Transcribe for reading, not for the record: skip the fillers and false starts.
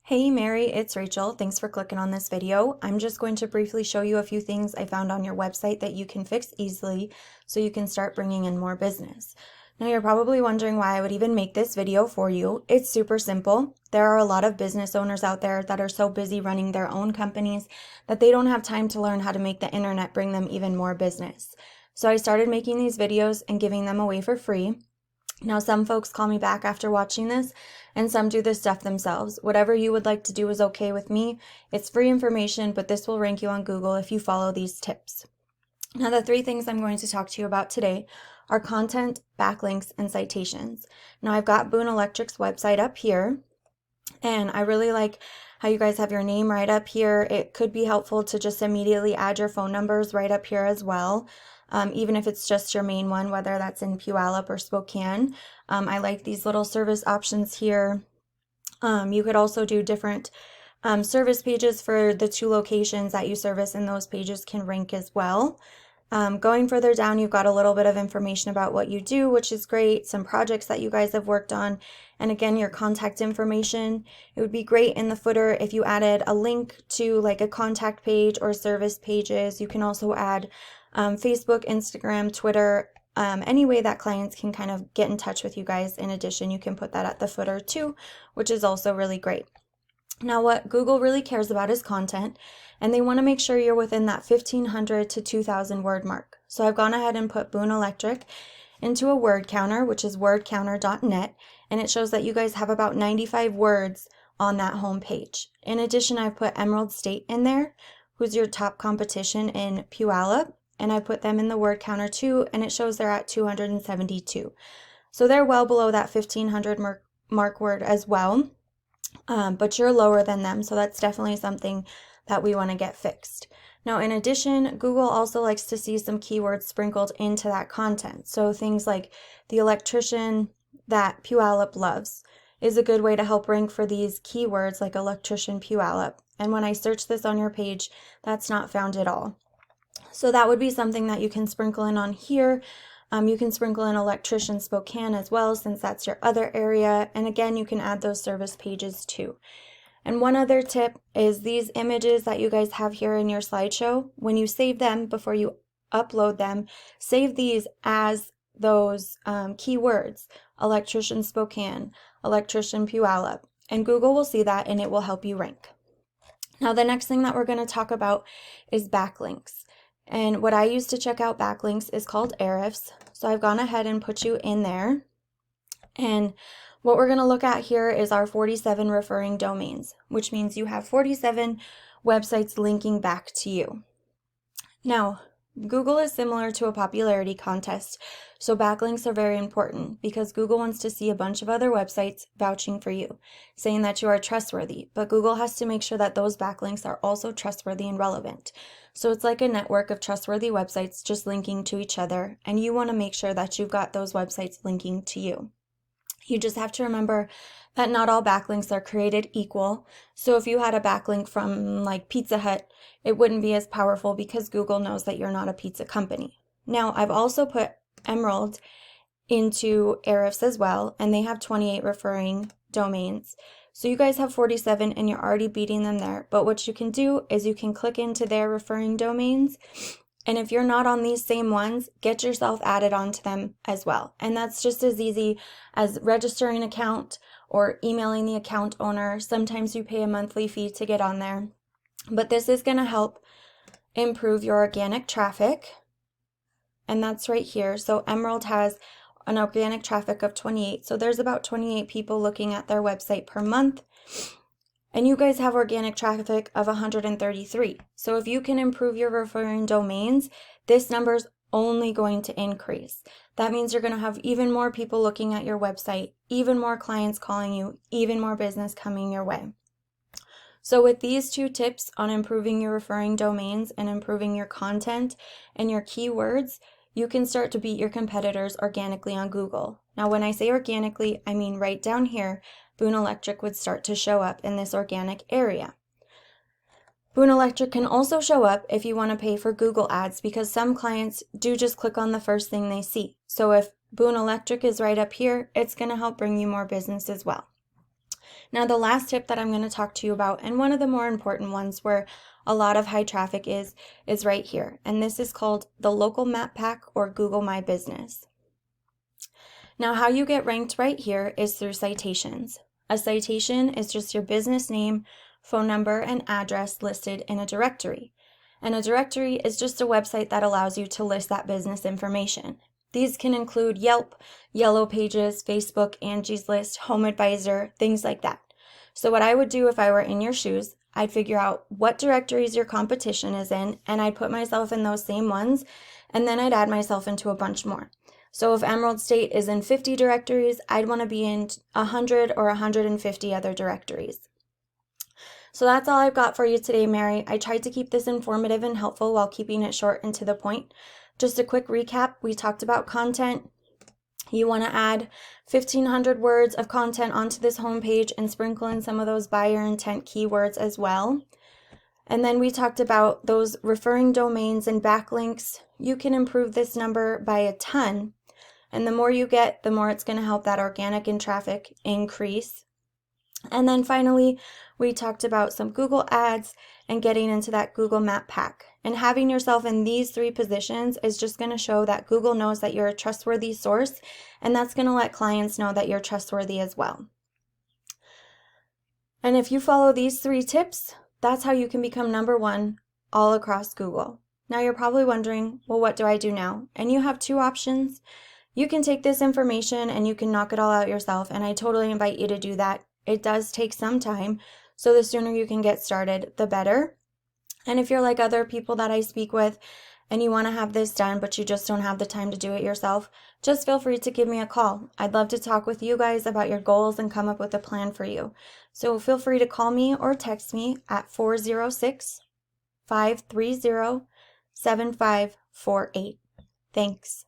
Hey Mary, it's Rachel. Thanks for clicking on this video. I'm just going to briefly show you a few things I found on your website that you can fix easily so you can start bringing in more business. Now you're probably wondering why I would even make this video for you. It's super simple. There are a lot of business owners out there that are so busy running their own companies that they don't have time to learn how to make the internet bring them even more business. So I started making these videos and giving them away for free. Now, some folks call me back after watching this, and some do this stuff themselves. Whatever you would like to do is okay with me. It's free information, but this will rank you on Google if you follow these tips. Now, the three things I'm going to talk to you about today are content, backlinks, and citations. Now, I've got Boone Electric's website up here, and I really like how you guys have your name right up here. It could be helpful to just immediately add your phone numbers right up here as well. Even if it's just your main one, whether that's in Puyallup or Spokane. I like these little service options here. You could also do different service pages for the two locations that you service, and those pages can rank as well. Going further down, you've got a little bit of information about what you do, which is great, some projects that you guys have worked on, and again, your contact information. It would be great in the footer if you added a link to like a contact page or service pages. You can also add Facebook, Instagram, Twitter, any way that clients can kind of get in touch with you guys. In addition, you can put that at the footer too, which is also really great. Now, what Google really cares about is content, and they want to make sure you're within that 1,500 to 2,000 word mark. So I've gone ahead and put Boone Electric into a word counter, which is wordcounter.net, and it shows that you guys have about 95 words on that home page. In addition, I've put Emerald State in there, who's your top competition in Puyallup, and I put them in the word counter too, and it shows they're at 272. So they're well below that 1,500 mark word as well. But you're lower than them, so that's definitely something that we want to get fixed. Now, in addition, Google also likes to see some keywords sprinkled into that content. So things like the electrician that Puyallup loves is a good way to help rank for these keywords like electrician Puyallup. And when I search this on your page, that's not found at all. So that would be something that you can sprinkle in on here. You can sprinkle in Electrician Spokane as well, since that's your other area. And again, you can add those service pages too. And one other tip is these images that you guys have here in your slideshow, when you save them before you upload them, save these as those keywords, Electrician Spokane, Electrician Puyallup, and Google will see that and it will help you rank. Now, the next thing that we're going to talk about is backlinks. And what I use to check out backlinks is called Ahrefs. So I've gone ahead and put you in there. And what we're going to look at here is our 47 referring domains, which means you have 47 websites linking back to you. Now, Google is similar to a popularity contest, so backlinks are very important because Google wants to see a bunch of other websites vouching for you, saying that you are trustworthy, but Google has to make sure that those backlinks are also trustworthy and relevant. So it's like a network of trustworthy websites just linking to each other, and you want to make sure that you've got those websites linking to you. You just have to remember that not all backlinks are created equal. So if you had a backlink from like Pizza Hut, it wouldn't be as powerful because Google knows that you're not a pizza company. Now, I've also put Emerald into Ahrefs as well, and they have 28 referring domains. So you guys have 47 and you're already beating them there. But what you can do is you can click into their referring domains, and if you're not on these same ones, get yourself added onto them as well. And that's just as easy as registering an account or emailing the account owner. Sometimes you pay a monthly fee to get on there. But this is going to help improve your organic traffic. And that's right here. So Emerald has an organic traffic of 28. So there's about 28 people looking at their website per month. And you guys have organic traffic of 133. So if you can improve your referring domains, this number is only going to increase. That means you're going to have even more people looking at your website, even more clients calling you, even more business coming your way. So with these two tips on improving your referring domains and improving your content and your keywords, you can start to beat your competitors organically on Google. Now, when I say organically, I mean right down here, Boone Electric would start to show up in this organic area. Boone Electric can also show up if you want to pay for Google ads, because some clients do just click on the first thing they see. So if Boone Electric is right up here, it's going to help bring you more business as well. Now, the last tip that I'm going to talk to you about, and one of the more important ones where a lot of high traffic is right here. And this is called the local map pack or Google My Business. Now, how you get ranked right here is through citations. A citation is just your business name, phone number, and address listed in a directory. And a directory is just a website that allows you to list that business information. These can include Yelp, Yellow Pages, Facebook, Angie's List, Home Advisor, things like that. So what I would do if I were in your shoes, I'd figure out what directories your competition is in, and I'd put myself in those same ones, and then I'd add myself into a bunch more. So if Emerald State is in 50 directories, I'd want to be in 100 or 150 other directories. So that's all I've got for you today, Mary. I tried to keep this informative and helpful while keeping it short and to the point. Just a quick recap, we talked about content. You want to add 1,500 words of content onto this homepage and sprinkle in some of those buyer intent keywords as well. And then we talked about those referring domains and backlinks. You can improve this number by a ton. And the more you get, the more it's going to help that organic and traffic increase. And then finally, we talked about some Google ads and getting into that Google Map Pack. And having yourself in these 3 positions is just going to show that Google knows that you're a trustworthy source, and that's going to let clients know that you're trustworthy as well. And if you follow these 3 tips, that's how you can become #1 all across Google. Now you're probably wondering, well, what do I do now? And you have 2 options. You can take this information and you can knock it all out yourself, and I totally invite you to do that. It does take some time, so the sooner you can get started, the better. And if you're like other people that I speak with and you want to have this done, but you just don't have the time to do it yourself, just feel free to give me a call. I'd love to talk with you guys about your goals and come up with a plan for you. So feel free to call me or text me at 406-530-7548. Thanks.